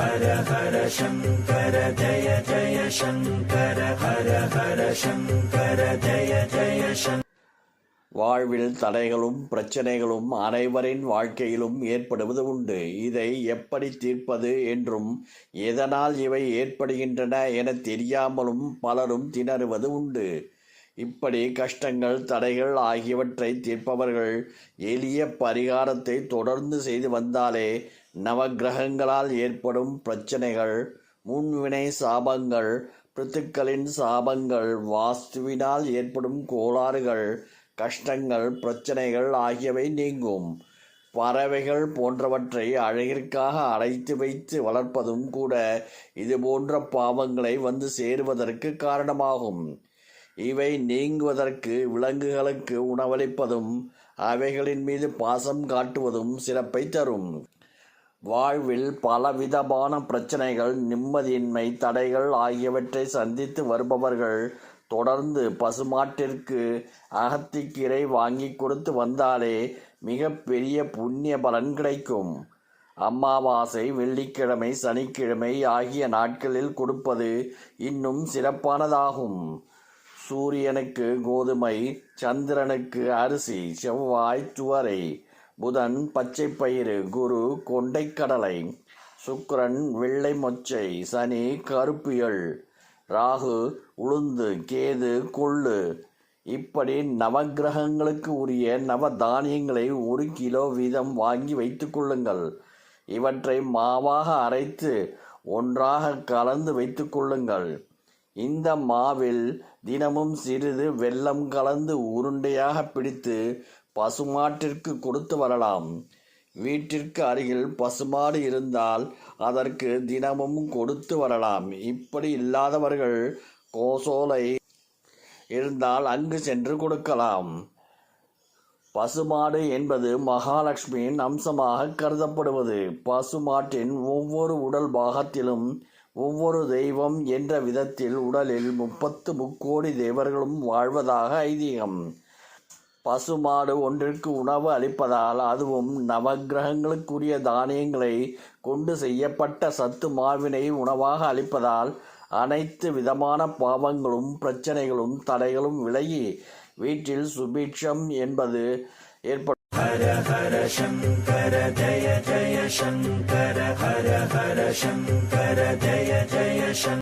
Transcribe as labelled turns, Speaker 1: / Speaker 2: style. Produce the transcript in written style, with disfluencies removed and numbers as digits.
Speaker 1: ஹர ஹர சங்கர ஜய ஜய சங்கர ஹர ஹர சங்கர ஜய ஜய சங்கர. வாழ்வில் தடைகளும் பிரச்சனைகளும் அனைவரின் வாழ்க்கையிலும் ஏற்படுவது உண்டு. இதை எப்படி தீர்ப்பது என்றும் எதனால் இவை ஏற்படுகின்றன என தெரியாமலும் பலரும் திணறுவது உண்டு. இப்படி கஷ்டங்கள் தடைகள் ஆகியவற்றை தீர்ப்பவர்கள் எளிய பரிகாரத்தை தொடர்ந்து செய்து வந்தாலே நவக்கிரகங்களால் ஏற்படும் பிரச்சனைகள், முன்வினை சாபங்கள், பித்ருக்களின் சாபங்கள், வாஸ்துவினால் ஏற்படும் கோளாறுகள், கஷ்டங்கள், பிரச்சனைகள் ஆகியவை நீங்கும். பறவைகள் போன்றவற்றை அழகிற்காக அடைத்து வைத்து வளர்ப்பதும் கூட இதுபோன்ற பாவங்களை வந்து சேருவதற்கு காரணமாகும். இவை நீங்குவதற்கு விலங்குகளுக்கு உணவளிப்பதும் அவைகளின் மீது பாசம் காட்டுவதும் சிறப்பை தரும். வாழ்வில் பலவிதமான பிரச்சனைகள், நிம்மதியின்மை, தடைகள் ஆகியவற்றை சந்தித்து வருபவர்கள் தொடர்ந்து பசுமாட்டிற்கு அகத்திக்கீரை வாங்கி கொடுத்து வந்தாலே மிக பெரிய புண்ணிய பலன் கிடைக்கும். அமாவாசை, வெள்ளிக்கிழமை, சனிக்கிழமை ஆகிய நாட்களில் கொடுப்பது இன்னும் சிறப்பானதாகும். சூரியனுக்கு கோதுமை, சந்திரனுக்கு அரிசி, செவ்வாய் துவரை, புதன் பச்சை பயிறு, குரு கொண்டைக்கடலை, சுக்கிரன் வெள்ளை மொச்சை, சனி கருப்பு எள், ராகு உளுந்து, கேது கொள்ளு. இப்படி நவக்கிரகங்களுக்கு உரிய நவ தானியங்களை 1 கிலோ வீதம் வாங்கி வைத்துக் கொள்ளுங்கள். இவற்றை மாவாக அரைத்து ஒன்றாக கலந்து வைத்துக் கொள்ளுங்கள். இந்த மாவில் தினமும் சிறிது வெல்லம் கலந்து உருண்டையாக பிடித்து பசுமாட்டிற்கு கொடுத்து வரலாம். வீட்டிற்கு அருகில் பசுமாடு இருந்தால் அதற்கு தினமும் கொடுத்து வரலாம். இப்படி இல்லாதவர்கள் கோசோலை இருந்தால் அங்கு சென்று கொடுக்கலாம். பசுமாடு என்பது மகாலட்சுமியின் அம்சமாக கருதப்படுவது. பசுமாட்டின் ஒவ்வொரு உடல் பாகத்திலும் ஒவ்வொரு தெய்வம் என்ற விதத்தில் உடலில் 30 முக்கோடி தேவர்களும் வாழ்வதாக ஐதீகம். பசுமாடு ஒன்றிற்கு உணவு அளிப்பதால், அதுவும் நவக்கிரகங்களுக்குரிய தானியங்களை கொண்டு செய்யப்பட்ட சத்து மாவினை உணவாக அளிப்பதால் அனைத்து விதமான பாவங்களும் பிரச்சனைகளும் தடைகளும் விலகி வீட்டில் சுபிட்சம் என்பது ஏற்படும். ஹர ஹர சங்கர ஜய ஜய சங்கர ஹர ஹர சங்கர ஜய ஜய சங்கர.